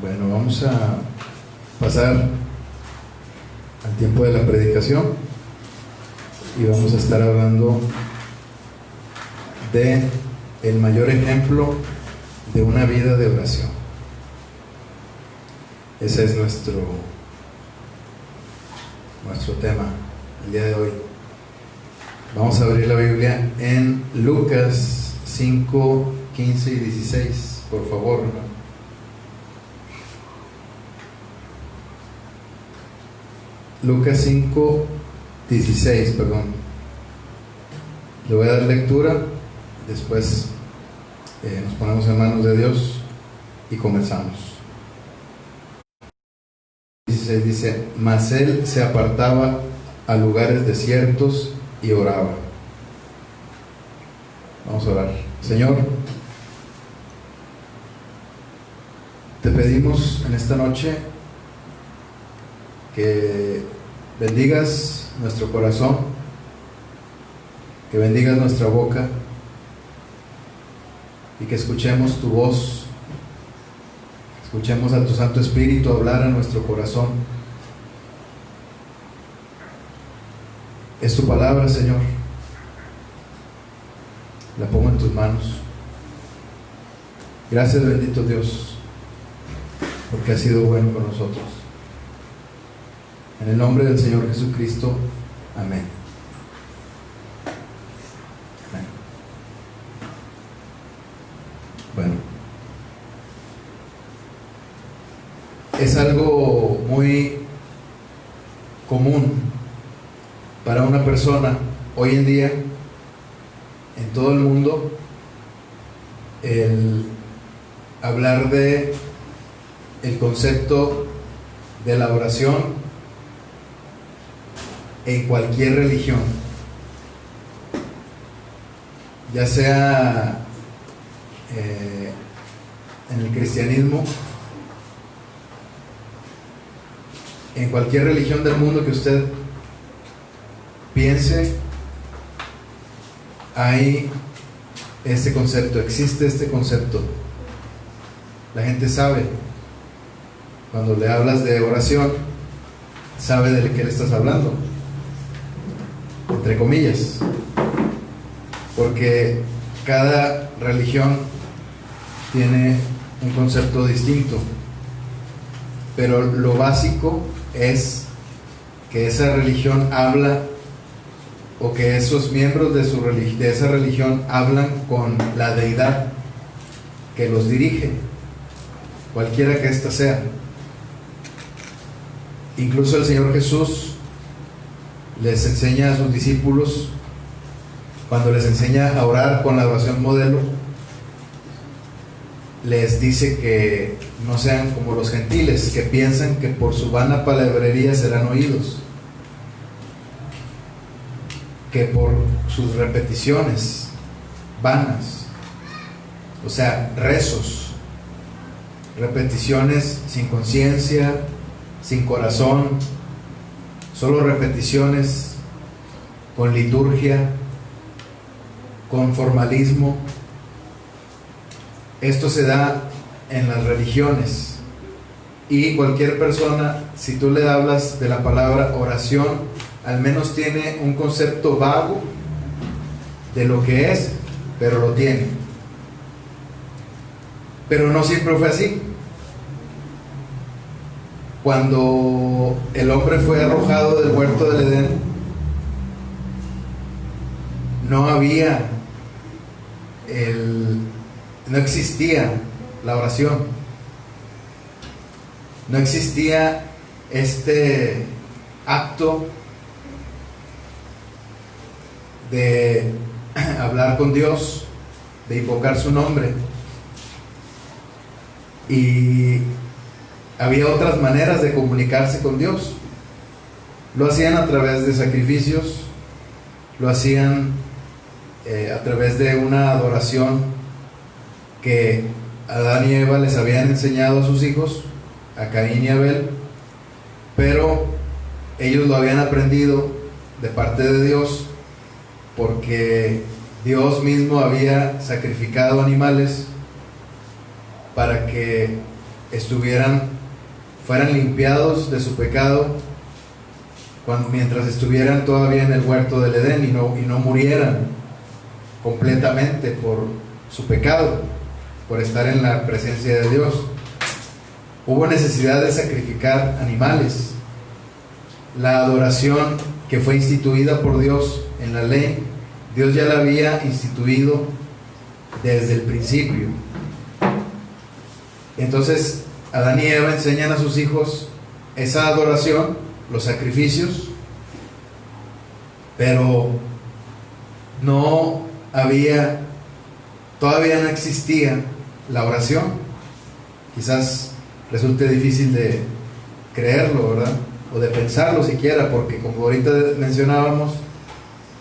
Bueno, vamos a pasar al tiempo de la predicación y vamos a estar hablando de el mayor ejemplo de una vida de oración. Ese es nuestro tema el día de hoy. Vamos a abrir la Biblia en Lucas 5, 15 y 16, por favor. Lucas 5, 16, perdón. Le voy a dar lectura, después nos ponemos en manos de Dios y comenzamos. 16 dice: mas él se apartaba a lugares desiertos y oraba. Vamos a orar. Señor, te pedimos en esta noche que bendigas nuestro corazón, que bendigas nuestra boca y que escuchemos tu voz, escuchemos a tu Santo Espíritu hablar a nuestro corazón. Es tu palabra, Señor. La pongo en tus manos. Gracias, bendito Dios, porque has sido bueno con nosotros. En el nombre del Señor Jesucristo, amén. Amén. Bueno, es algo muy común para una persona hoy en día, en todo el mundo, el hablar de el concepto de la oración en cualquier religión, ya sea en el cristianismo, en cualquier religión del mundo que usted piense, hay este concepto, existe este concepto. La gente sabe, cuando le hablas de oración, sabe de qué le estás hablando, entre comillas, porque cada religión tiene un concepto distinto, pero lo básico es que esa religión habla, o que esos miembros de esa religión hablan con la deidad que los dirige, cualquiera que ésta sea. Incluso el Señor Jesús les enseña a sus discípulos, cuando les enseña a orar con la oración modelo, les dice que no sean como los gentiles, que piensan que por su vana palabrería serán oídos, que por sus repeticiones vanas, o sea, rezos, repeticiones sin conciencia, sin corazón, solo repeticiones con liturgia, con formalismo. Esto se da en las religiones, y cualquier persona, si tú le hablas de la palabra oración, al menos tiene un concepto vago de lo que es, pero lo tiene. Pero no siempre fue así. Cuando el hombre fue arrojado del huerto del Edén, no existía la oración, no existía este acto de hablar con Dios, de invocar su nombre, y había otras maneras de comunicarse con Dios. Lo hacían a través de sacrificios, lo hacían a través de una adoración que Adán y Eva les habían enseñado a sus hijos, a Caín y Abel, pero ellos lo habían aprendido de parte de Dios, porque Dios mismo había sacrificado animales para que fueran limpiados de su pecado mientras estuvieran todavía en el huerto del Edén y no murieran completamente por su pecado, por estar en la presencia de Dios. Hubo necesidad de sacrificar animales. La adoración que fue instituida por Dios en la ley, Dios ya la había instituido desde el principio. Entonces Adán y Eva enseñan a sus hijos esa adoración, los sacrificios, pero todavía no existía la oración. Quizás resulte difícil de creerlo, ¿verdad? O de pensarlo siquiera, porque como ahorita mencionábamos,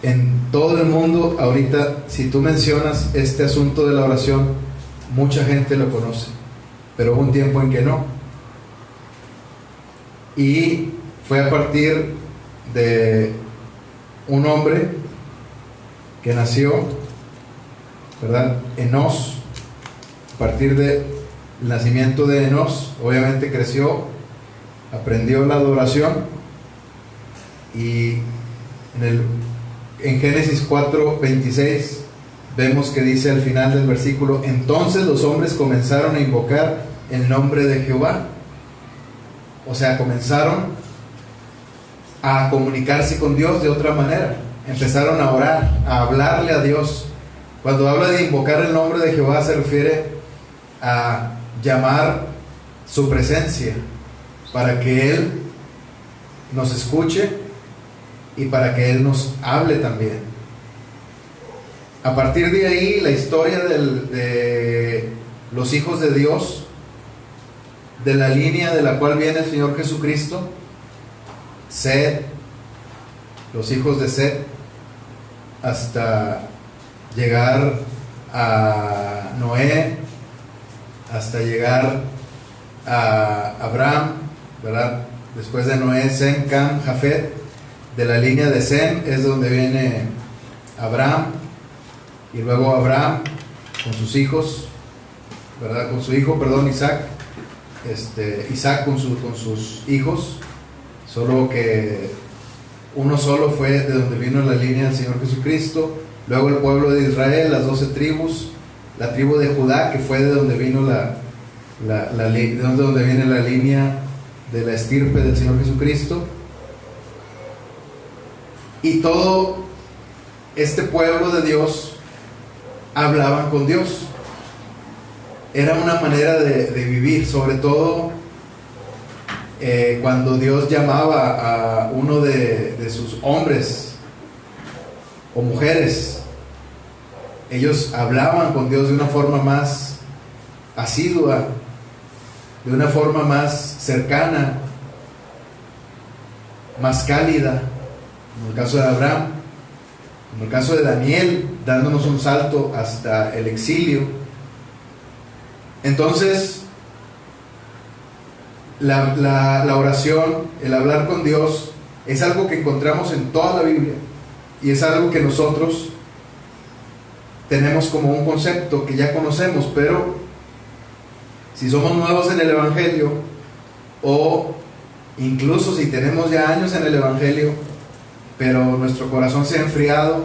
en todo el mundo ahorita, si tú mencionas este asunto de la oración, mucha gente lo conoce, pero hubo un tiempo en que no. Y fue a partir de un hombre que nació, ¿verdad? Enós. A partir del nacimiento de Enós, obviamente creció, aprendió la adoración, y en Génesis 4:26 vemos que dice al final del versículo: entonces los hombres comenzaron a invocar el nombre de Jehová. O sea, comenzaron a comunicarse con Dios de otra manera, empezaron a orar, a hablarle a Dios. Cuando habla de invocar el nombre de Jehová, se refiere a llamar su presencia, para que Él nos escuche y para que Él nos hable también. A partir de ahí, la historia de los hijos de Dios, de la línea de la cual viene el Señor Jesucristo, Set, los hijos de Set, hasta llegar a Noé, hasta llegar a Abraham, ¿verdad? Después de Noé, Sem, Cam, Jafet. De la línea de Sem es donde viene Abraham, y luego Abraham con sus hijos, ¿verdad? Con su hijo, Isaac. Isaac con sus hijos, solo que uno solo fue de donde vino la línea del Señor Jesucristo. Luego el pueblo de Israel, las 12 tribus, la tribu de Judá, que fue de donde vino de donde viene la línea de la estirpe del Señor Jesucristo. Y todo este pueblo de Dios hablaban con Dios. Era una manera de vivir, sobre todo cuando Dios llamaba a uno de sus hombres o mujeres. Ellos hablaban con Dios de una forma más asidua, de una forma más cercana, más cálida, como el caso de Abraham, como el caso de Daniel, dándonos un salto hasta el exilio. Entonces, la oración, el hablar con Dios, es algo que encontramos en toda la Biblia, y es algo que nosotros tenemos como un concepto que ya conocemos, pero si somos nuevos en el Evangelio, o incluso si tenemos ya años en el Evangelio, pero nuestro corazón se ha enfriado,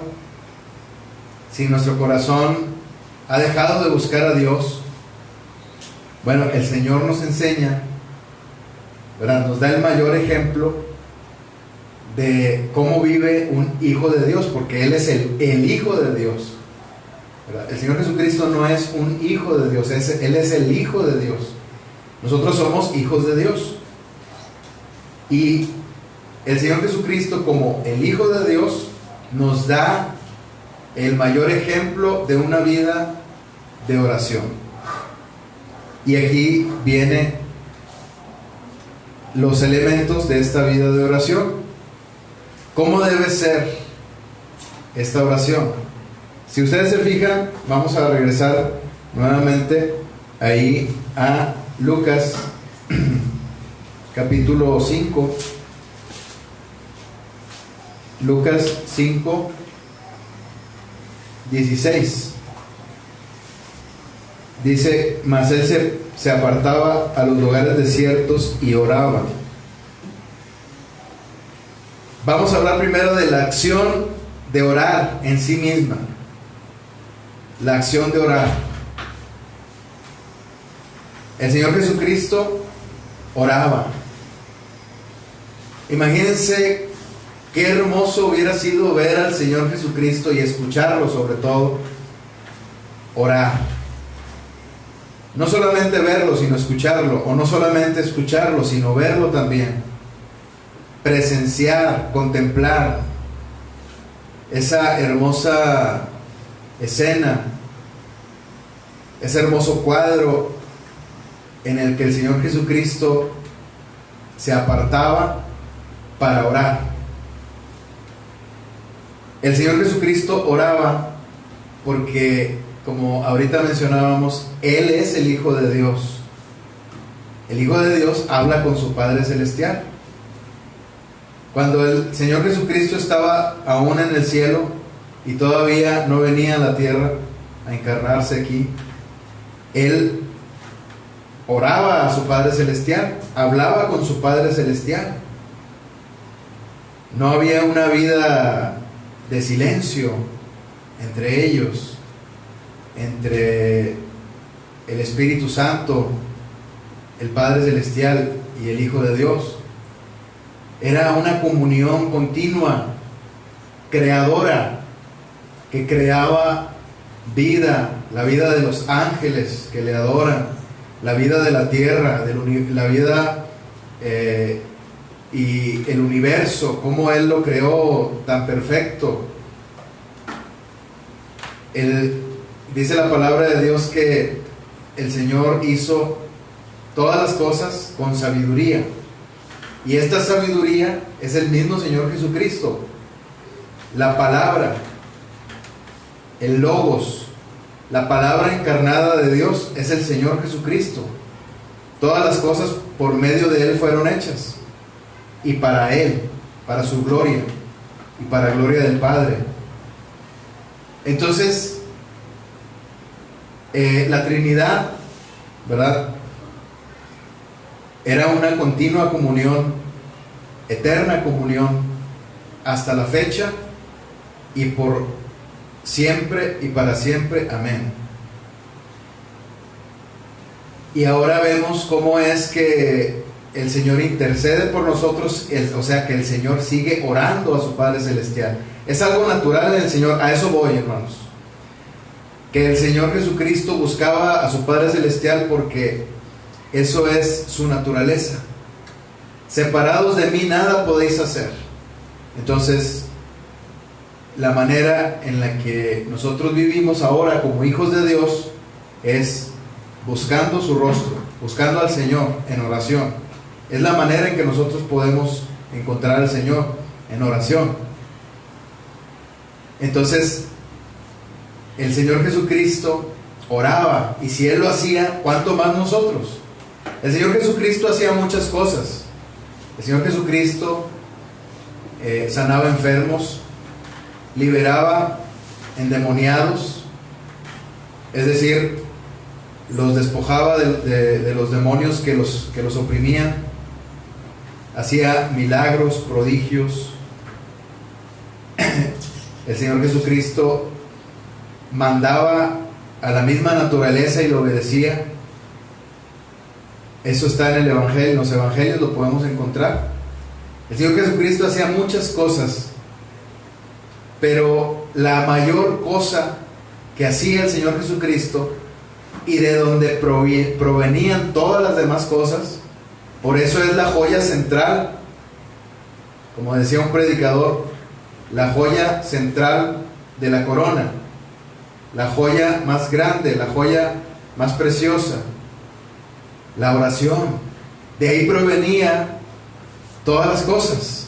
si nuestro corazón ha dejado de buscar a Dios, bueno, el Señor nos enseña, ¿verdad? Nos da el mayor ejemplo de cómo vive un hijo de Dios, porque Él es el Hijo de Dios, ¿verdad? El Señor Jesucristo no es un hijo de Dios, Él es el Hijo de Dios. Nosotros somos hijos de Dios. Y el Señor Jesucristo, como el Hijo de Dios, nos da el mayor ejemplo de una vida de oración. Y aquí vienen los elementos de esta vida de oración. ¿Cómo debe ser esta oración? Si ustedes se fijan, vamos a regresar nuevamente ahí a Lucas capítulo 5. Lucas 5, 16. Dice, mas él se apartaba a los lugares desiertos y oraba. Vamos a hablar primero de la acción de orar en sí misma. La acción de orar. El Señor Jesucristo oraba. Imagínense qué hermoso hubiera sido ver al Señor Jesucristo y escucharlo, sobre todo, orar. No solamente verlo, sino escucharlo, o no solamente escucharlo, sino verlo también. Presenciar, contemplar esa hermosa escena, ese hermoso cuadro en el que el Señor Jesucristo se apartaba para orar. El Señor Jesucristo oraba porque, como ahorita mencionábamos, Él es el Hijo de Dios. El Hijo de Dios habla con su Padre Celestial. Cuando el Señor Jesucristo estaba aún en el cielo y todavía no venía a la tierra a encarnarse aquí, Él oraba a su Padre Celestial, hablaba con su Padre Celestial. No había una vida de silencio entre ellos, entre el Espíritu Santo, el Padre Celestial y el Hijo de Dios. Era una comunión continua, creadora, que creaba vida, la vida de los ángeles que le adoran, la vida de la tierra, la vida y el universo, cómo Él lo creó tan perfecto. Dice la palabra de Dios que el Señor hizo todas las cosas con sabiduría. Y esta sabiduría es el mismo Señor Jesucristo. La palabra, el Logos, la palabra encarnada de Dios es el Señor Jesucristo. Todas las cosas por medio de Él fueron hechas. Y para Él, para su gloria y para la gloria del Padre. Entonces, la Trinidad, ¿verdad?, era una continua comunión, eterna comunión, hasta la fecha y por siempre y para siempre. Amén. Y ahora vemos cómo es que el Señor intercede por nosotros, o sea que el Señor sigue orando a su Padre Celestial. Es algo natural en el Señor, a eso voy, hermanos. Que el Señor Jesucristo buscaba a su Padre Celestial porque eso es su naturaleza. Separados de mí nada podéis hacer. Entonces, la manera en la que nosotros vivimos ahora como hijos de Dios es buscando su rostro, buscando al Señor en oración. Es la manera en que nosotros podemos encontrar al Señor, en oración. Entonces, el Señor Jesucristo oraba, y si Él lo hacía, ¿cuánto más nosotros? El Señor Jesucristo hacía muchas cosas. El Señor Jesucristo sanaba enfermos, liberaba endemoniados, es decir, los despojaba de los demonios que los oprimían, hacía milagros, prodigios. El Señor Jesucristo mandaba a la misma naturaleza y lo obedecía. Eso está en el Evangelio, en los Evangelios lo podemos encontrar. El Señor Jesucristo hacía muchas cosas, pero la mayor cosa que hacía el Señor Jesucristo, y de donde provenían todas las demás cosas, por eso es la joya central, como decía un predicador, la joya central de la corona, la joya más grande, la joya más preciosa, la oración. De ahí provenía todas las cosas,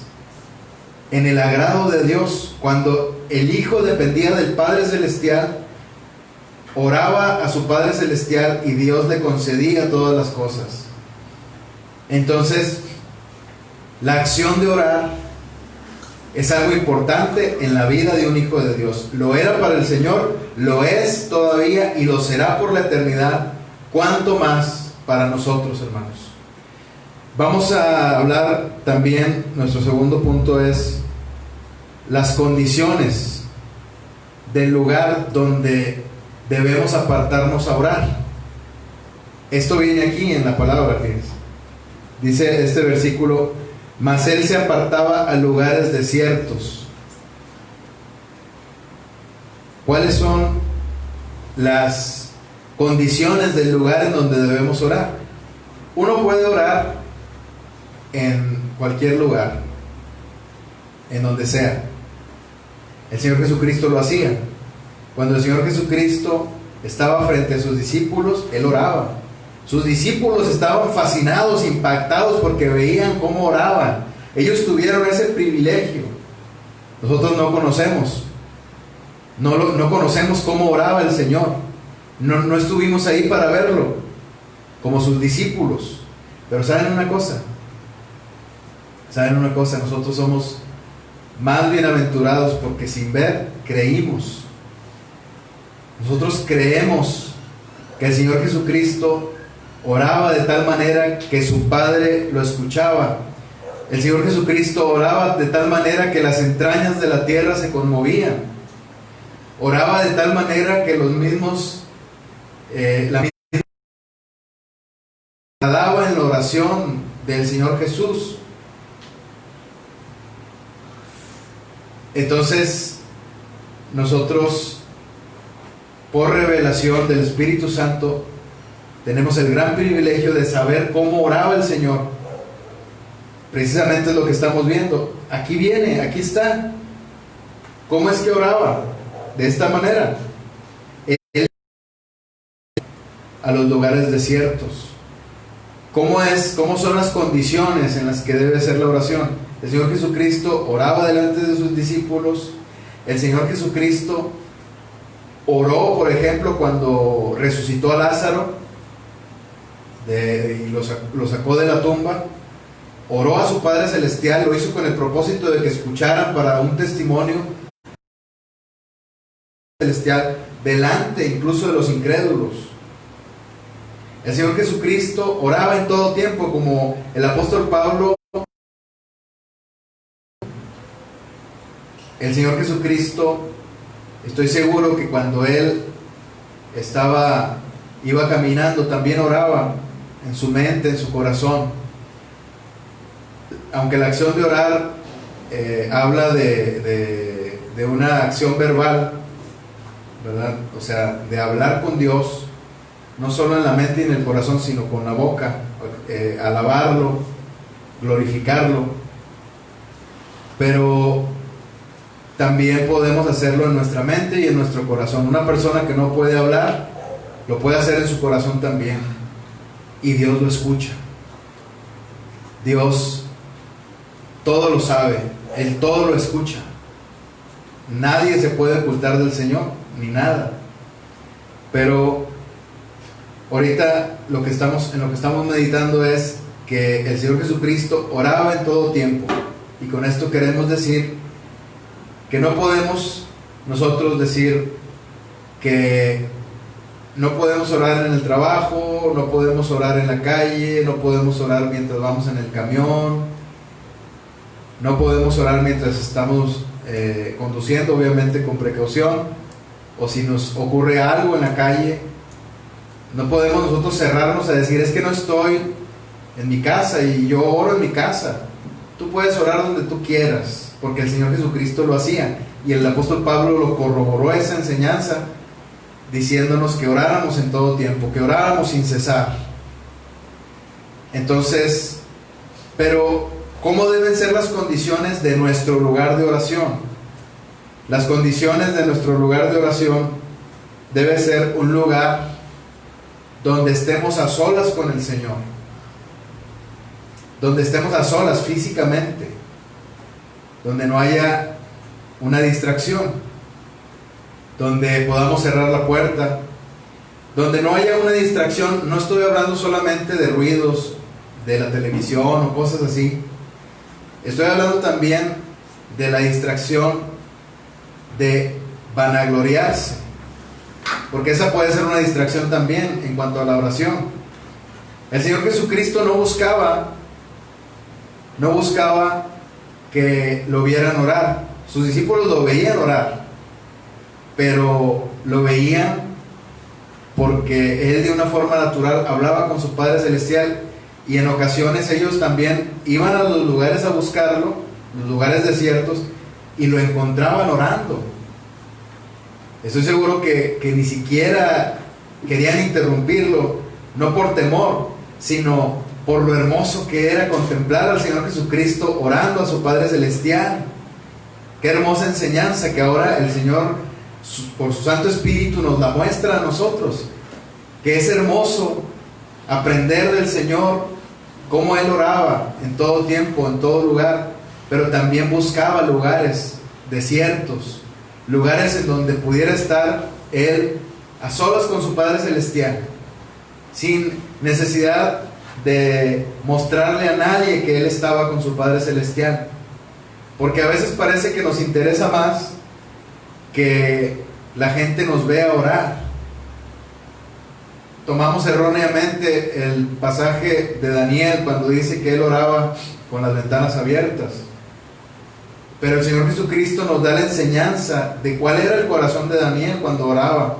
en el agrado de Dios. Cuando el Hijo dependía del Padre Celestial, oraba a su Padre Celestial y Dios le concedía todas las cosas. Entonces, la acción de orar es algo importante en la vida de un hijo de Dios. Lo era para el Señor, lo es todavía y lo será por la eternidad. ¿Cuánto más para nosotros, hermanos? Vamos a hablar también, nuestro segundo punto es las condiciones del lugar donde debemos apartarnos a orar. Esto viene aquí en la palabra, fíjense. Dice este versículo: mas él se apartaba a lugares desiertos. ¿Cuáles son las condiciones del lugar en donde debemos orar? Uno puede orar en cualquier lugar, en donde sea. El Señor Jesucristo lo hacía. Cuando el Señor Jesucristo estaba frente a sus discípulos, Él oraba. Sus discípulos estaban fascinados, impactados porque veían cómo oraban. Ellos tuvieron ese privilegio. Nosotros no conocemos. No conocemos cómo oraba el Señor. No estuvimos ahí para verlo, como sus discípulos. Pero ¿saben una cosa? Nosotros somos más bienaventurados porque sin ver creímos. Nosotros creemos que el Señor Jesucristo oraba de tal manera que su Padre lo escuchaba. El Señor Jesucristo oraba de tal manera que las entrañas de la tierra se conmovían. Oraba de tal manera que los mismos, la misma daba en la oración del Señor Jesús. Entonces, nosotros, por revelación del Espíritu Santo, tenemos el gran privilegio de saber cómo oraba el Señor. Precisamente es lo que estamos viendo. Aquí viene, aquí está. ¿Cómo es que oraba? De esta manera. Él a los lugares desiertos. ¿Cómo son las condiciones en las que debe ser la oración? El Señor Jesucristo oraba delante de sus discípulos. El Señor Jesucristo oró, por ejemplo, cuando resucitó a Lázaro y lo sacó de la tumba. Oró a su Padre Celestial, lo hizo con el propósito de que escucharan para un testimonio celestial delante incluso de los incrédulos. El Señor Jesucristo oraba en todo tiempo, como el apóstol Pablo. El Señor Jesucristo, estoy seguro que cuando Él iba caminando, también oraba en su mente, en su corazón. Aunque la acción de orar habla de una acción verbal, ¿verdad? O sea, de hablar con Dios, no solo en la mente y en el corazón, sino con la boca, alabarlo, glorificarlo. Pero también podemos hacerlo en nuestra mente y en nuestro corazón. Una persona que no puede hablar, lo puede hacer en su corazón también. Y Dios lo escucha. Dios todo lo sabe, Él todo lo escucha. Nadie se puede ocultar del Señor, ni nada. Pero ahorita en lo que estamos meditando es que el Señor Jesucristo oraba en todo tiempo. Y con esto queremos decir que no podemos nosotros decir que no podemos orar en el trabajo, no podemos orar en la calle, no podemos orar mientras vamos en el camión, no podemos orar mientras estamos conduciendo, obviamente con precaución, o si nos ocurre algo en la calle. No podemos nosotros cerrarnos a decir: es que no estoy en mi casa y yo oro en mi casa. Tú puedes orar donde tú quieras, porque el Señor Jesucristo lo hacía, y el apóstol Pablo lo corroboró esa enseñanza diciéndonos que oráramos en todo tiempo, que oráramos sin cesar. Entonces, pero ¿cómo deben ser las condiciones de nuestro lugar de oración? Las condiciones de nuestro lugar de oración debe ser un lugar donde estemos a solas con el Señor, donde estemos a solas físicamente, donde no haya una distracción, donde podamos cerrar la puerta, donde no haya una distracción. No estoy hablando solamente de ruidos de la televisión o cosas así. Estoy hablando también de la distracción de vanagloriarse, porque esa puede ser una distracción también en cuanto a la oración. El Señor Jesucristo no buscaba que lo vieran orar. Sus discípulos lo veían orar, pero lo veían porque Él de una forma natural hablaba con su Padre Celestial, y en ocasiones ellos también iban a los lugares a buscarlo, los lugares desiertos, y lo encontraban orando. Estoy seguro que ni siquiera querían interrumpirlo, no por temor, sino por lo hermoso que era contemplar al Señor Jesucristo orando a su Padre Celestial. Qué hermosa enseñanza que ahora el Señor, por su Santo Espíritu, nos la muestra a nosotros, que es hermoso aprender del Señor cómo Él oraba en todo tiempo, en todo lugar, pero también buscaba lugares desiertos, lugares en donde pudiera estar Él a solas con su Padre Celestial, sin necesidad de mostrarle a nadie que Él estaba con su Padre Celestial, porque a veces parece que nos interesa más que la gente nos vea orar. Tomamos erróneamente el pasaje de Daniel cuando dice que él oraba con las ventanas abiertas, pero el Señor Jesucristo nos da la enseñanza de cuál era el corazón de Daniel cuando oraba.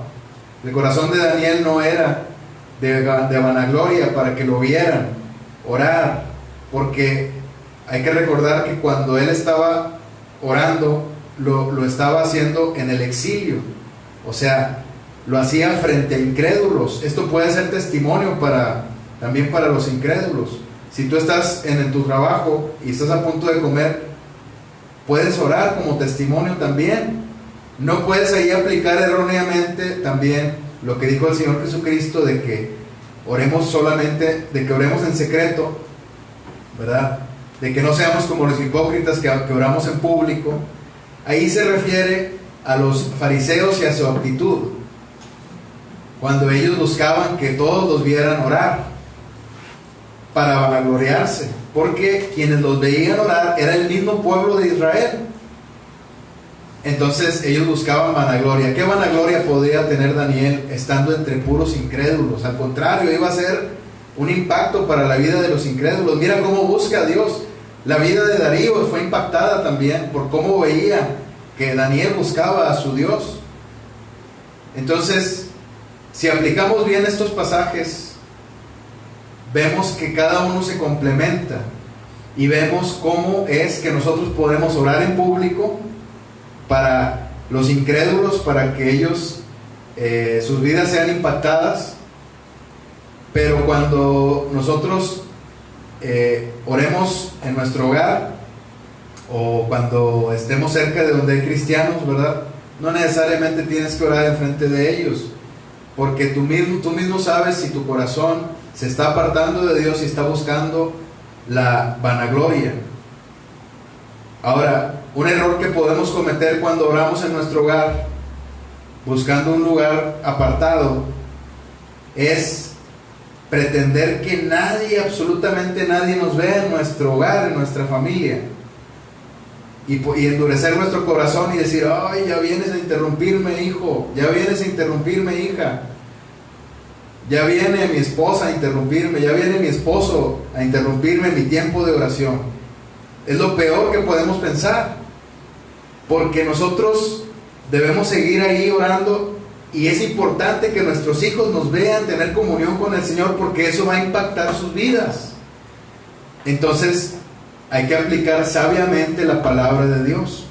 El corazón de Daniel no era de vanagloria para que lo vieran orar, porque hay que recordar que cuando él estaba orando, lo estaba haciendo en el exilio, o sea, lo hacía frente a incrédulos. Esto puede ser testimonio también para los incrédulos. Si tú estás en tu trabajo y estás a punto de comer, puedes orar como testimonio también. No puedes ahí aplicar erróneamente también lo que dijo el Señor Jesucristo de que oremos solamente, de que oremos en secreto, ¿verdad? De que no seamos como los hipócritas que oramos en público. Ahí se refiere a los fariseos y a su actitud, cuando ellos buscaban que todos los vieran orar para vanagloriarse, porque quienes los veían orar era el mismo pueblo de Israel. Entonces ellos buscaban vanagloria. ¿Qué vanagloria podría tener Daniel estando entre puros incrédulos? Al contrario, iba a ser un impacto para la vida de los incrédulos. Mira cómo busca a Dios. La vida de Darío fue impactada también por cómo veía que Daniel buscaba a su Dios. Entonces, si aplicamos bien estos pasajes, vemos que cada uno se complementa y vemos cómo es que nosotros podemos orar en público para los incrédulos, para que ellos, sus vidas sean impactadas. Pero cuando nosotros oremos en nuestro hogar o cuando estemos cerca de donde hay cristianos, ¿verdad? No necesariamente tienes que orar enfrente de ellos, porque tú mismo sabes si tu corazón se está apartando de Dios y está buscando la vanagloria. Ahora, un error que podemos cometer cuando oramos en nuestro hogar, buscando un lugar apartado, es pretender que nadie, absolutamente nadie, nos vea en nuestro hogar, en nuestra familia, y endurecer nuestro corazón y decir: ay, ya vienes a interrumpirme, hijo, ya vienes a interrumpirme, hija, ya viene mi esposa a interrumpirme, ya viene mi esposo a interrumpirme mi tiempo de oración. Es lo peor que podemos pensar, porque nosotros debemos seguir ahí orando, y es importante que nuestros hijos nos vean tener comunión con el Señor, porque eso va a impactar sus vidas. Entonces hay que aplicar sabiamente la palabra de Dios.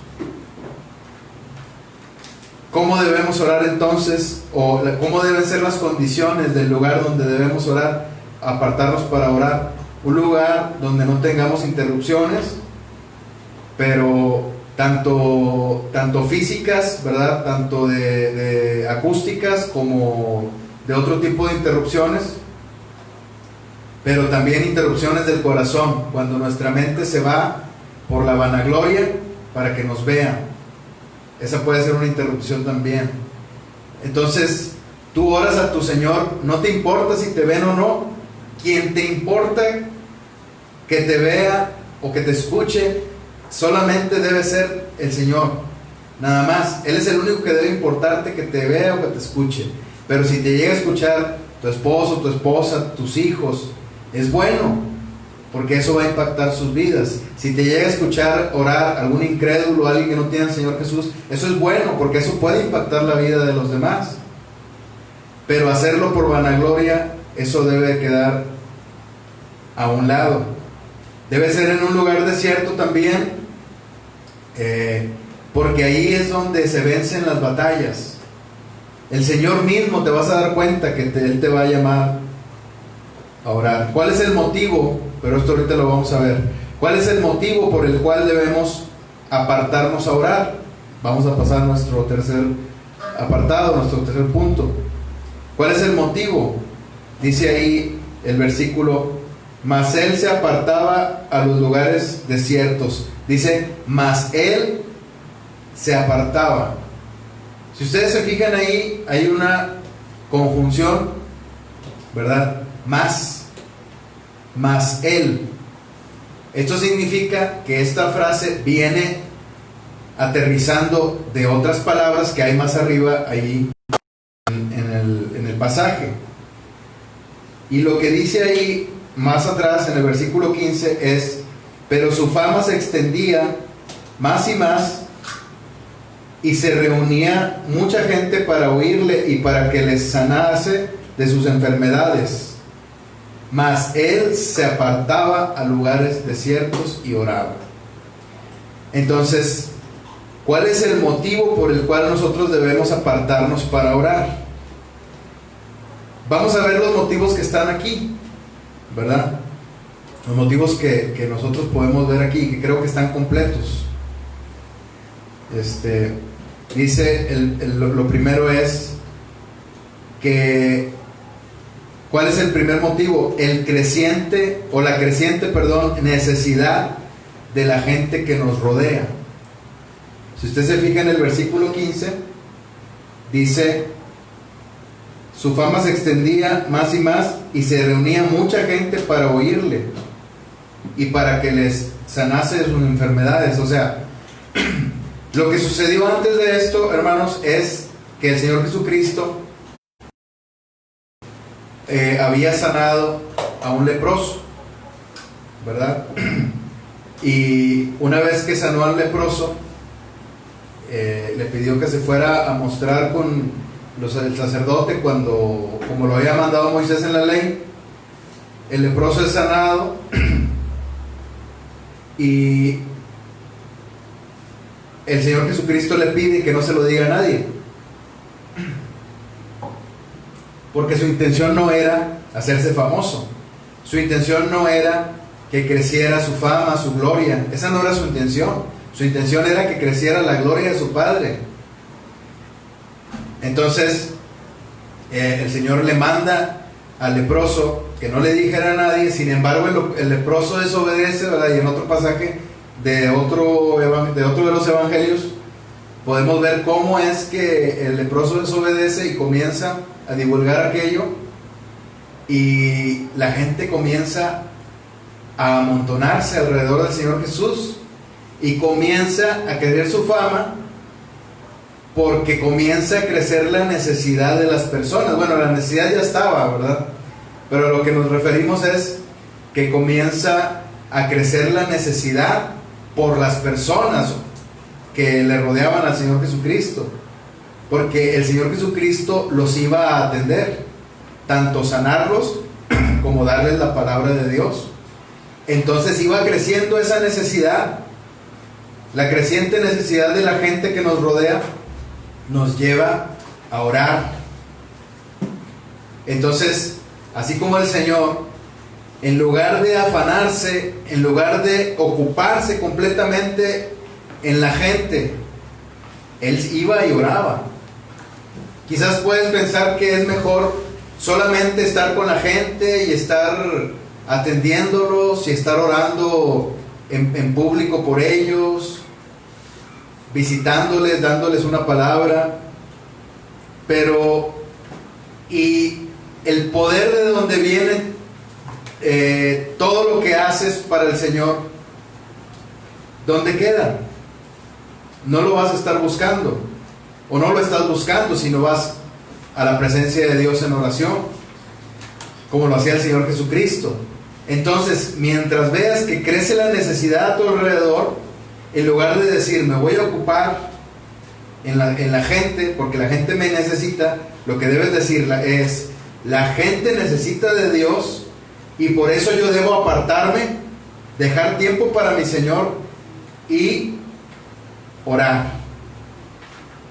¿Cómo debemos orar entonces? ¿O cómo deben ser las condiciones del lugar donde debemos orar, apartarnos para orar? Un lugar donde no tengamos interrupciones, pero tanto físicas, ¿verdad? Tanto de acústicas como de otro tipo de interrupciones, pero también interrupciones del corazón, cuando nuestra mente se va por la vanagloria para que nos vean. Esa puede ser una interrupción también. Entonces, tú oras a tu Señor, no te importa si te ven o no. Quien te importa que te vea o que te escuche solamente debe ser el Señor, nada más. Él es el único que debe importarte, que te vea o que te escuche. Pero si te llega a escuchar tu esposo, tu esposa, tus hijos, es bueno, porque eso va a impactar sus vidas. Si te llega a escuchar orar algún incrédulo, alguien que no tiene al Señor Jesús, eso es bueno, porque eso puede impactar la vida de los demás. Pero hacerlo por vanagloria, eso debe quedar a un lado. Debe ser en un lugar desierto también, porque ahí es donde se vencen las batallas. El Señor mismo, te vas a dar cuenta que Él te va a llamar a orar. ¿Cuál es el motivo? Pero esto ahorita lo vamos a ver. ¿Cuál es el motivo por el cual debemos apartarnos a orar? Vamos a pasar a nuestro tercer apartado, nuestro tercer punto. ¿Cuál es el motivo? Dice ahí el versículo: mas él se apartaba a los lugares desiertos. Dice, mas él se apartaba. Si ustedes se fijan ahí, hay una conjunción, ¿verdad? Más él. Esto significa que esta frase viene aterrizando de otras palabras que hay más arriba ahí en el pasaje. Y lo que dice ahí más atrás en el versículo 15 es: pero su fama se extendía más y más, y se reunía mucha gente para oírle y para que les sanase de sus enfermedades. Mas él se apartaba a lugares desiertos y oraba. Entonces, ¿cuál es el motivo por el cual nosotros debemos apartarnos para orar? Vamos a ver los motivos que están aquí, ¿verdad? Los motivos que nosotros podemos ver aquí, que creo que están completos. Dice, lo primero es que, ¿cuál es el primer motivo? La creciente necesidad de la gente que nos rodea. Si usted se fija en el versículo 15, dice, su fama se extendía más y más, y se reunía mucha gente para oírle y para que les sanase de sus enfermedades. O sea, lo que sucedió antes de esto, hermanos, es que el Señor Jesucristo había sanado a un leproso, ¿verdad? Y una vez que sanó al leproso, le pidió que se fuera a mostrar con el sacerdote como lo había mandado Moisés en la ley. El leproso es sanado y el Señor Jesucristo le pide que no se lo diga a nadie, porque su intención no era hacerse famoso, su intención no era que creciera su fama, su gloria. Esa no era su intención. Su intención era que creciera la gloria de su Padre. Entonces el Señor le manda al leproso que no le dijera a nadie. Sin embargo, el leproso desobedece, ¿verdad? Y en otro pasaje de otro de los evangelios podemos ver cómo es que el leproso desobedece y comienza a divulgar aquello, y la gente comienza a amontonarse alrededor del Señor Jesús y comienza a querer su fama, porque comienza a crecer la necesidad de las personas. Bueno, la necesidad ya estaba, ¿verdad? Pero a lo que nos referimos es que comienza a crecer la necesidad por las personas que le rodeaban al Señor Jesucristo, porque el Señor Jesucristo los iba a atender, tanto sanarlos como darles la palabra de Dios. Entonces iba creciendo esa necesidad. La creciente necesidad de la gente que nos rodea nos lleva a orar. Entonces, así como el Señor, en lugar de afanarse, en lugar de ocuparse completamente en la gente, Él iba y oraba. Quizás puedes pensar que es mejor solamente estar con la gente y estar atendiéndolos y estar orando en público por ellos, visitándoles, dándoles una palabra. Pero, y el poder de donde viene todo lo que haces para el Señor ¿dónde queda? No lo vas a estar buscando, o no lo estás buscando, sino vas a la presencia de Dios en oración, como lo hacía el Señor Jesucristo. Entonces, mientras veas que crece la necesidad a tu alrededor, en lugar de decir, me voy a ocupar en la gente, porque la gente me necesita, lo que debes decirla es, la gente necesita de Dios, y por eso yo debo apartarme, dejar tiempo para mi Señor y orar,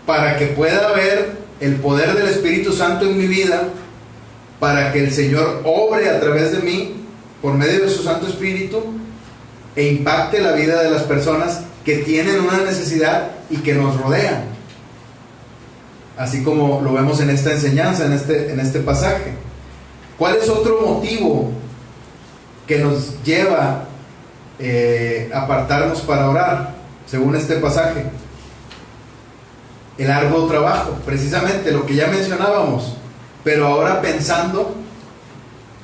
para que pueda haber el poder del Espíritu Santo en mi vida, para que el Señor obre a través de mí, por medio de su Santo Espíritu, e impacte la vida de las personas que tienen una necesidad y que nos rodean, así como lo vemos en esta enseñanza, en este pasaje. ¿Cuál es otro motivo que nos lleva a apartarnos para orar, según este pasaje? El arduo trabajo, precisamente lo que ya mencionábamos, pero ahora pensando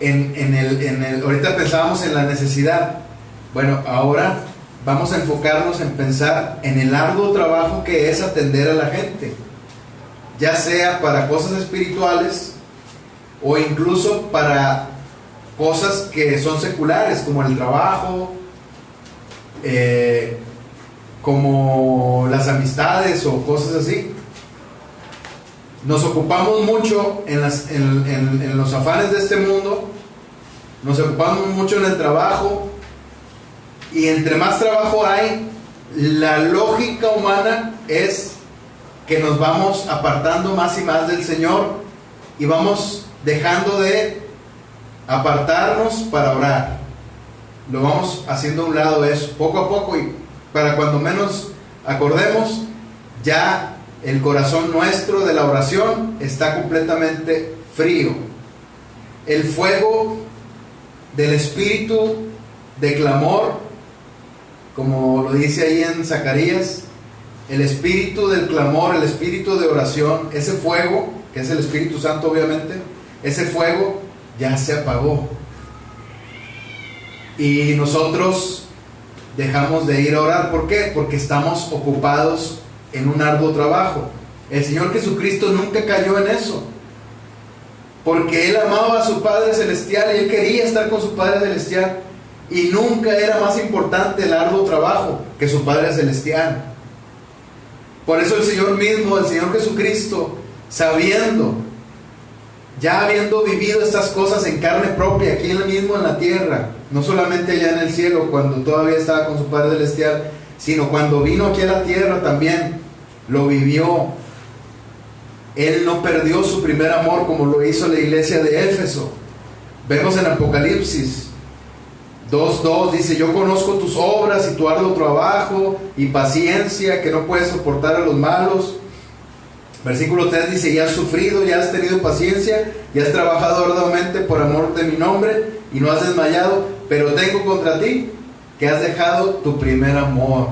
ahorita pensábamos en la necesidad. Bueno, ahora vamos a enfocarnos en pensar en el arduo trabajo que es atender a la gente, ya sea para cosas espirituales o incluso para cosas que son seculares, como el trabajo, como las amistades o cosas así. Nos ocupamos mucho en los afanes de este mundo, nos ocupamos mucho en el trabajo, y entre más trabajo hay, la lógica humana es que nos vamos apartando más y más del Señor, y vamos dejando de apartarnos para orar. Lo vamos haciendo a un lado eso, poco a poco, y para cuando menos acordemos, ya el corazón nuestro de la oración está completamente frío. El fuego del espíritu de clamor, como lo dice ahí en Zacarías, el espíritu del clamor, el espíritu de oración, ese fuego, que es el Espíritu Santo obviamente, ese fuego ya se apagó. Y nosotros dejamos de ir a orar. ¿Por qué? Porque estamos ocupados en un arduo trabajo. El Señor Jesucristo nunca cayó en eso, porque Él amaba a su Padre Celestial y Él quería estar con su Padre Celestial, y nunca era más importante el arduo trabajo que su Padre Celestial. Por eso el Señor mismo, el Señor Jesucristo, sabiendo, ya habiendo vivido estas cosas en carne propia, aquí mismo en la tierra, no solamente allá en el cielo cuando todavía estaba con su Padre Celestial, sino cuando vino aquí a la tierra también lo vivió. Él no perdió su primer amor como lo hizo la iglesia de Éfeso. Vemos en Apocalipsis 2:2, dice: yo conozco tus obras y tu arduo trabajo y paciencia, que no puedes soportar a los malos. Versículo 3 dice: ya has sufrido, ya has tenido paciencia, ya has trabajado arduamente por amor de mi nombre y no has desmayado, pero tengo contra ti que has dejado tu primer amor.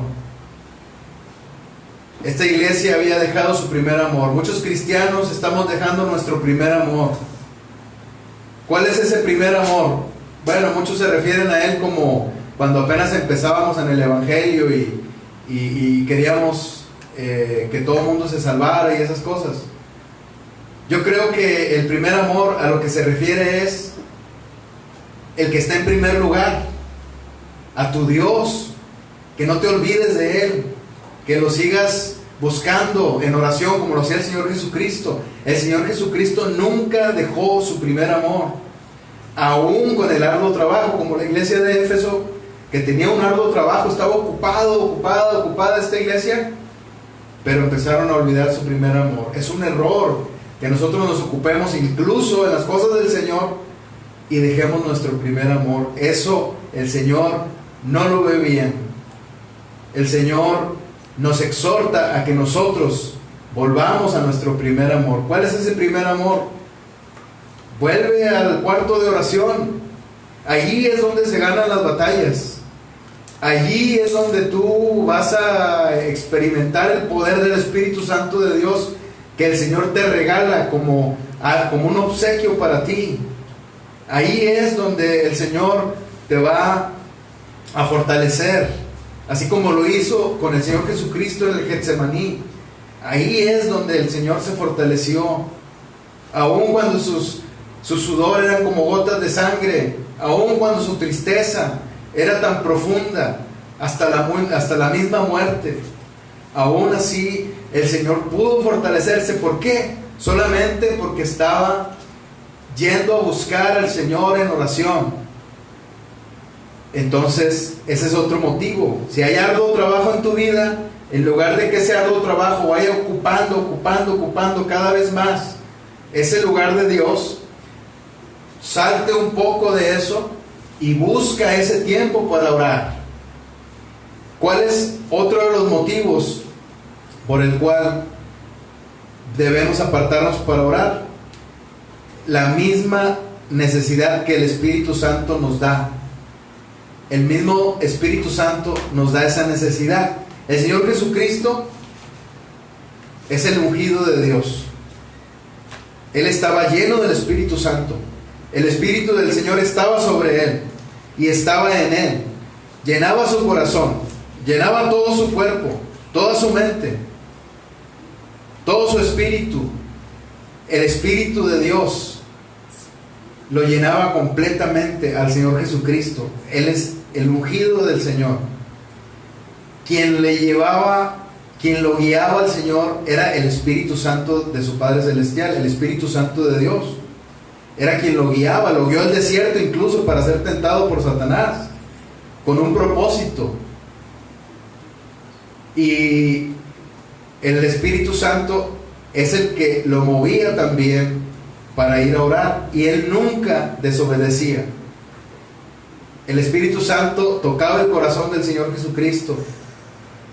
Esta iglesia había dejado su primer amor. Muchos cristianos estamos dejando nuestro primer amor. ¿Cuál es ese primer amor? Bueno, muchos se refieren a él como cuando apenas empezábamos en el Evangelio y queríamos que todo el mundo se salvara y esas cosas. Yo creo que el primer amor a lo que se refiere es el que está en primer lugar, a tu Dios, que no te olvides de Él, que lo sigas buscando en oración como lo hacía el Señor Jesucristo. El Señor Jesucristo nunca dejó su primer amor, aún con el arduo trabajo, como la iglesia de Éfeso, que tenía un arduo trabajo, estaba ocupada esta iglesia, pero empezaron a olvidar su primer amor. Es un error que nosotros nos ocupemos incluso en las cosas del Señor y dejemos nuestro primer amor. Eso el Señor no lo ve bien. El Señor nos exhorta a que nosotros volvamos a nuestro primer amor. ¿Cuál es ese primer amor? Vuelve al cuarto de oración. Allí es donde se ganan las batallas. Allí es donde tú vas a experimentar el poder del Espíritu Santo de Dios, que el Señor te regala como un obsequio para ti. Ahí es donde el Señor te va a fortalecer, así como lo hizo con el Señor Jesucristo en el Getsemaní. Ahí es donde el Señor se fortaleció, aun cuando su sudor eran como gotas de sangre, aun cuando su tristeza era tan profunda, hasta la misma muerte. Aún así el Señor pudo fortalecerse. ¿Por qué? Solamente porque estaba yendo a buscar al Señor en oración. Entonces ese es otro motivo. Si hay arduo trabajo en tu vida, en lugar de que ese arduo trabajo vaya ocupando cada vez más ese lugar de Dios, salte un poco de eso y busca ese tiempo para orar. ¿Cuál es otro de los motivos por el cual debemos apartarnos para orar? La misma necesidad que el Espíritu Santo nos da. El mismo Espíritu Santo nos da esa necesidad. El Señor Jesucristo es el ungido de Dios. Él estaba lleno del Espíritu Santo. El Espíritu del Señor estaba sobre Él y estaba en Él. Llenaba su corazón, llenaba todo su cuerpo, toda su mente, todo su espíritu. El Espíritu de Dios lo llenaba completamente al Señor Jesucristo. Él es el ungido del Señor. Quien lo guiaba al Señor era el Espíritu Santo de su Padre Celestial, el Espíritu Santo de Dios. Era quien lo guiaba, lo guió al desierto incluso para ser tentado por Satanás, con un propósito. Y el Espíritu Santo es el que lo movía también para ir a orar, y él nunca desobedecía. El Espíritu Santo tocaba el corazón del Señor Jesucristo,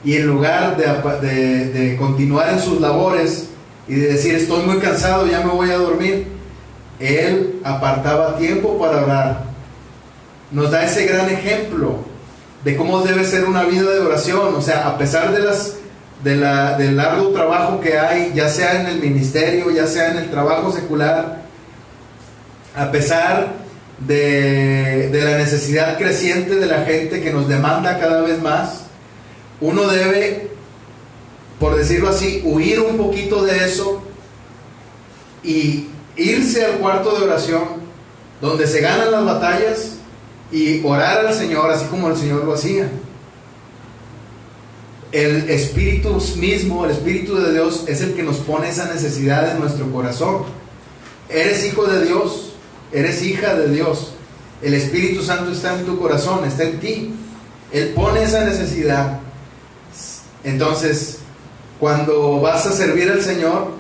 y en lugar de continuar en sus labores y de decir estoy muy cansado, ya me voy a dormir, él apartaba tiempo para orar. Nos da ese gran ejemplo de cómo debe ser una vida de oración. O sea, a pesar del largo trabajo que hay, ya sea en el ministerio, ya sea en el trabajo secular, a pesar de la necesidad creciente de la gente que nos demanda cada vez más, uno debe, por decirlo así, huir un poquito de eso y irse al cuarto de oración, donde se ganan las batallas, y orar al Señor así como el Señor lo hacía. El Espíritu mismo, el Espíritu de Dios, es el que nos pone esa necesidad en nuestro corazón. Eres hijo de Dios, eres hija de Dios. El Espíritu Santo está en tu corazón, está en ti. Él pone esa necesidad. Entonces, cuando vas a servir al Señor,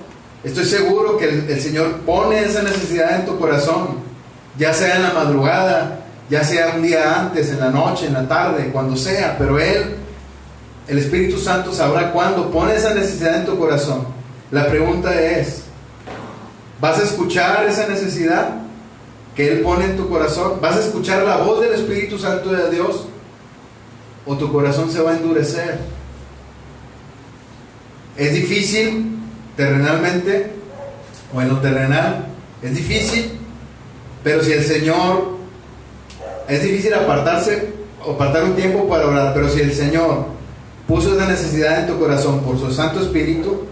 estoy seguro que el Señor pone esa necesidad en tu corazón, ya sea en la madrugada, ya sea un día antes, en la noche, en la tarde, cuando sea. Pero el Espíritu Santo sabrá cuándo pone esa necesidad en tu corazón. La pregunta es, ¿vas a escuchar esa necesidad que Él pone en tu corazón? ¿Vas a escuchar la voz del Espíritu Santo de Dios? ¿O tu corazón se va a endurecer? Es difícil terrenalmente, o en lo terrenal, es difícil, pero si el Señor, es difícil apartar un tiempo para orar, pero si el Señor puso esa necesidad en tu corazón por su Santo Espíritu,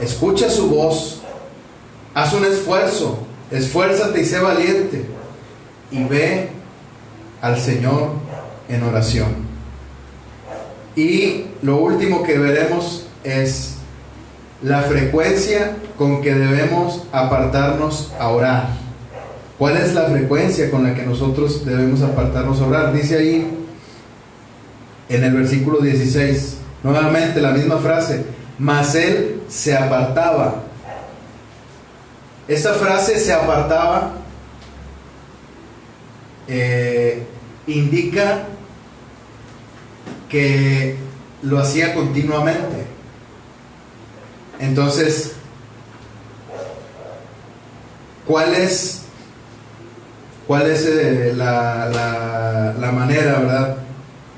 escucha su voz, haz un esfuerzo, esfuérzate y sé valiente, y ve al Señor en oración. Y lo último que veremos es la frecuencia con que debemos apartarnos a orar. ¿Cuál es la frecuencia con la que nosotros debemos apartarnos a orar? Dice ahí en el versículo 16, nuevamente la misma frase, mas él se apartaba. Esta frase, se apartaba, indica que lo hacía continuamente. Entonces, ¿cuál es la manera, verdad,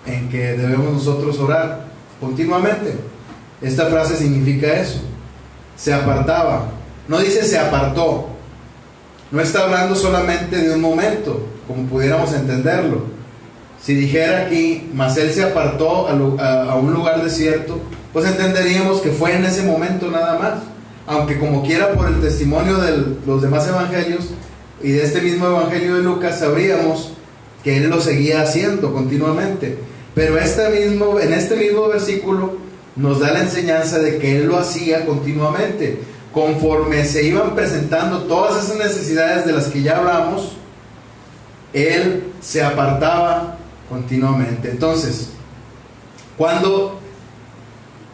en que debemos nosotros orar? Continuamente. Esta frase significa eso. Se apartaba. No dice se apartó. No está hablando solamente de un momento, como pudiéramos entenderlo, si dijera aquí, mas él se apartó a un lugar desierto, pues entenderíamos que fue en ese momento nada más. Aunque como quiera, por el testimonio de los demás evangelios y de este mismo evangelio de Lucas, sabríamos que él lo seguía haciendo continuamente. Pero en este mismo versículo nos da la enseñanza de que él lo hacía continuamente. Conforme se iban presentando todas esas necesidades de las que ya hablamos, él se apartaba continuamente. Entonces,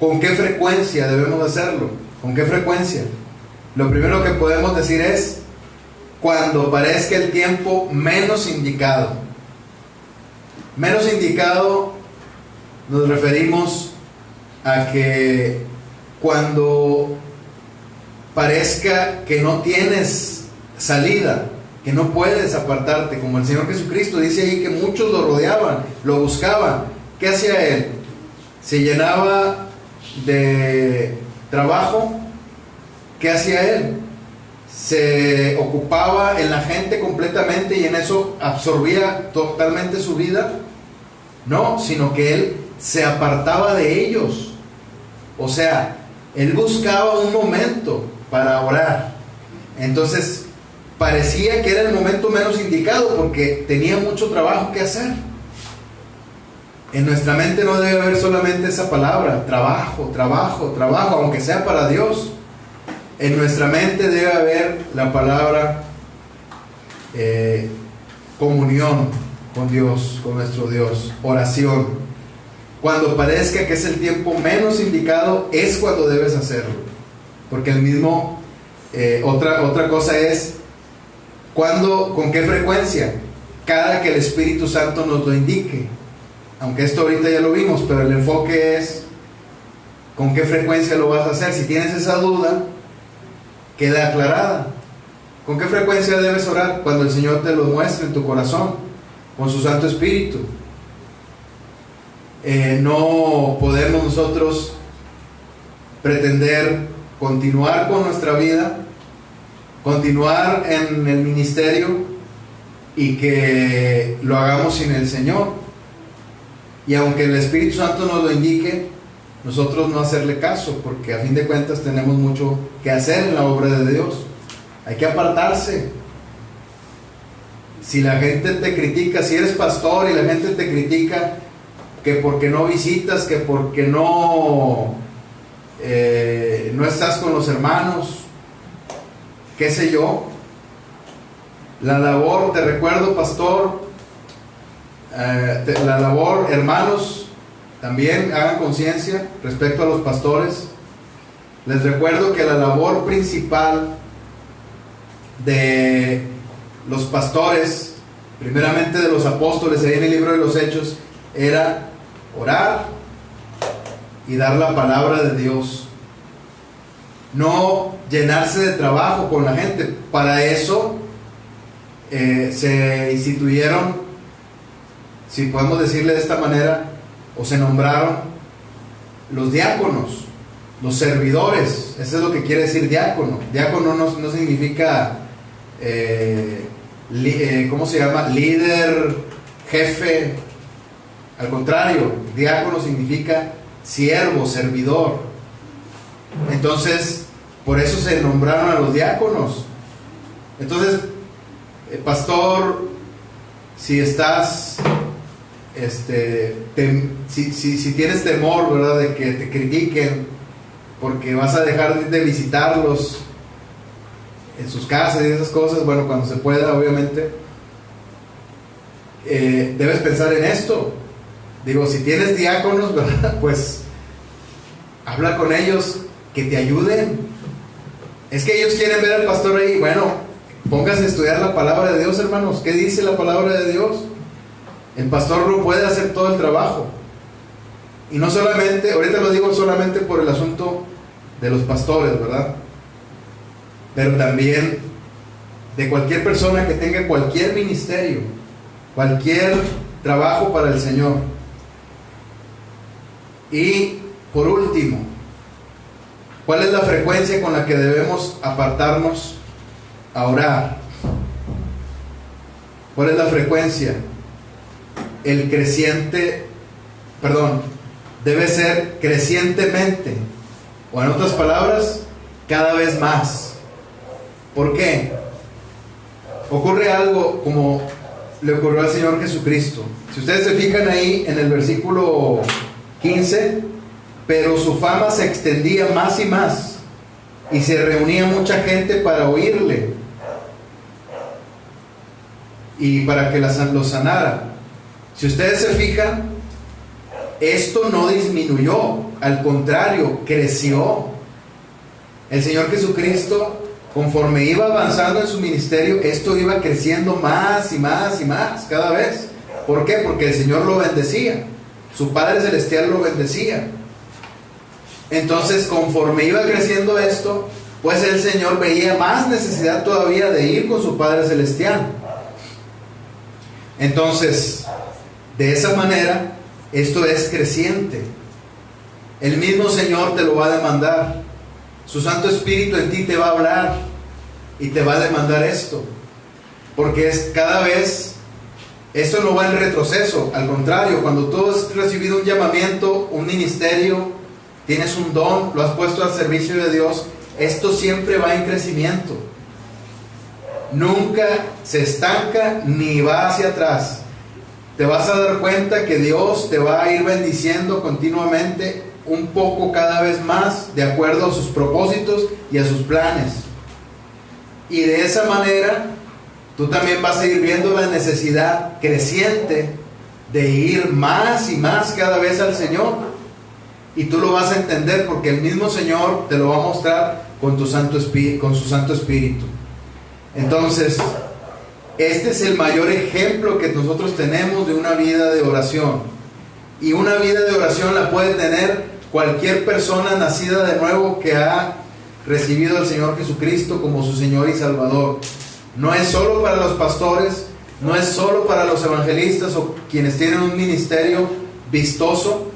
¿con qué frecuencia debemos hacerlo? ¿Con qué frecuencia? Lo primero que podemos decir es cuando parezca el tiempo menos indicado. Menos indicado nos referimos a que cuando parezca que no tienes salida, que no puedes apartarte, como el Señor Jesucristo dice ahí que muchos lo rodeaban, lo buscaban. ¿Qué hacía él? Se llenaba de trabajo. ¿Qué hacía él? Se ocupaba en la gente completamente y en eso absorbía totalmente su vida. No, sino que él se apartaba de ellos. O sea, él buscaba un momento para orar. Entonces parecía que era el momento menos indicado porque tenía mucho trabajo que hacer. En nuestra mente no debe haber solamente esa palabra, trabajo, trabajo, trabajo, aunque sea para Dios. En nuestra mente debe haber la palabra comunión con Dios, con nuestro Dios, oración. Cuando parezca que es el tiempo menos indicado, es cuando debes hacerlo. Porque el mismo, otra cosa es, ¿con qué frecuencia? Cada que el Espíritu Santo nos lo indique. Aunque esto ahorita ya lo vimos, pero el enfoque es ¿con qué frecuencia lo vas a hacer? Si tienes esa duda, queda aclarada. ¿Con qué frecuencia debes orar? Cuando el Señor te lo muestre en tu corazón, con su Santo Espíritu. No podemos nosotros pretender continuar con nuestra vida, continuar en el ministerio y que lo hagamos sin el Señor. Y aunque el Espíritu Santo nos lo indique, nosotros no hacerle caso, porque a fin de cuentas tenemos mucho que hacer en la obra de Dios. Hay que apartarse. Si la gente te critica, si eres pastor y la gente te critica que porque no visitas, que porque no estás con los hermanos, qué sé yo, la labor, te recuerdo, pastor, la labor, hermanos, también hagan conciencia respecto a los pastores. Les recuerdo que la labor principal de los pastores, primeramente de los apóstoles, ahí en el libro de los Hechos, era orar y dar la palabra de Dios. No llenarse de trabajo con la gente. Para eso se instituyeron, si podemos decirle de esta manera, o se nombraron los diáconos, los servidores. Eso es lo que quiere decir diácono. Diácono no significa ¿cómo se llama? Líder, jefe. Al contrario, diácono significa siervo, servidor. Entonces, por eso se nombraron a los diáconos. Entonces, pastor, si estás si tienes temor, ¿verdad?, de que te critiquen porque vas a dejar de visitarlos en sus casas y esas cosas, bueno, cuando se pueda, obviamente, debes pensar en esto. Digo, si tienes diáconos, ¿verdad?, pues habla con ellos, que te ayuden. Es que ellos quieren ver al pastor ahí. Bueno, póngase a estudiar la palabra de Dios, hermanos. ¿Qué dice la palabra de Dios? El pastor no puede hacer todo el trabajo. Y no solamente, ahorita lo digo solamente por el asunto de los pastores, ¿verdad?, pero también de cualquier persona que tenga cualquier ministerio, cualquier trabajo para el Señor. Y por último, ¿cuál es la frecuencia con la que debemos apartarnos a orar? ¿Cuál es la frecuencia? el creciente, perdón, debe ser crecientemente, o en otras palabras, cada vez más. ¿Por qué? Ocurre algo como le ocurrió al Señor Jesucristo. Si ustedes se fijan ahí en el versículo 15, pero su fama se extendía más y más, y se reunía mucha gente para oírle y para que lo sanara. Si ustedes se fijan, esto no disminuyó, al contrario, creció. El Señor Jesucristo, conforme iba avanzando en su ministerio, esto iba creciendo más y más y más cada vez. ¿Por qué? Porque el Señor lo bendecía, su Padre Celestial lo bendecía. Entonces, conforme iba creciendo esto, pues el Señor veía más necesidad todavía de ir con su Padre Celestial. Entonces, de esa manera, esto es creciente. El mismo Señor te lo va a demandar. Su Santo Espíritu en ti te va a hablar y te va a demandar esto. Porque es cada vez, esto no va en retroceso. Al contrario, cuando tú has recibido un llamamiento, un ministerio, tienes un don, lo has puesto al servicio de Dios, esto siempre va en crecimiento. Nunca se estanca ni va hacia atrás. Te vas a dar cuenta que Dios te va a ir bendiciendo continuamente, un poco cada vez más, de acuerdo a sus propósitos y a sus planes. Y de esa manera, tú también vas a ir viendo la necesidad creciente de ir más y más cada vez al Señor. Y tú lo vas a entender porque el mismo Señor te lo va a mostrar con su Santo Espíritu. Entonces, este es el mayor ejemplo que nosotros tenemos de una vida de oración. Y una vida de oración la puede tener cualquier persona nacida de nuevo que ha recibido al Señor Jesucristo como su Señor y Salvador. No es solo para los pastores, no es solo para los evangelistas o quienes tienen un ministerio vistoso,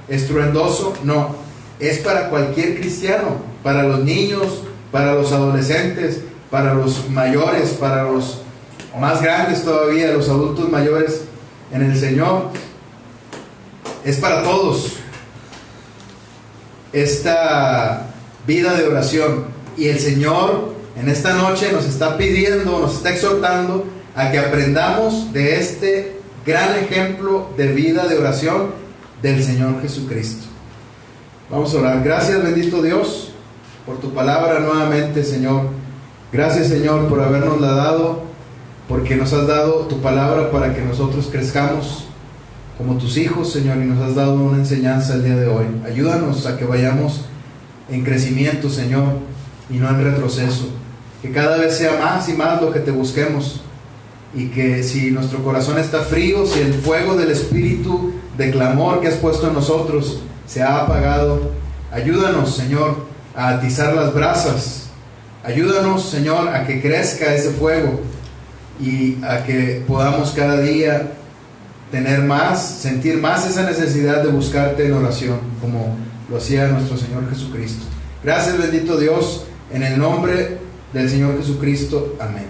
estruendoso, no. Es para cualquier cristiano, para los niños, para los adolescentes, para los mayores, para los más grandes todavía, los adultos mayores en el Señor. Es para todos esta vida de oración. Y el Señor en esta noche nos está pidiendo, nos está exhortando a que aprendamos de este gran ejemplo de vida de oración del Señor Jesucristo. Vamos a orar. Gracias, bendito Dios, por tu palabra nuevamente, Señor. Gracias, Señor, por habernosla dado, porque nos has dado tu palabra para que nosotros crezcamos como tus hijos, Señor, y nos has dado una enseñanza el día de hoy. Ayúdanos a que vayamos en crecimiento, Señor, y no en retroceso. Que cada vez sea más y más lo que te busquemos, y que si nuestro corazón está frío, si el fuego del Espíritu de clamor que has puesto en nosotros se ha apagado, ayúdanos, Señor, a atizar las brasas. Ayúdanos, Señor, a que crezca ese fuego y a que podamos cada día tener más, sentir más esa necesidad de buscarte en oración, como lo hacía nuestro Señor Jesucristo. Gracias, bendito Dios, en el nombre del Señor Jesucristo. Amén.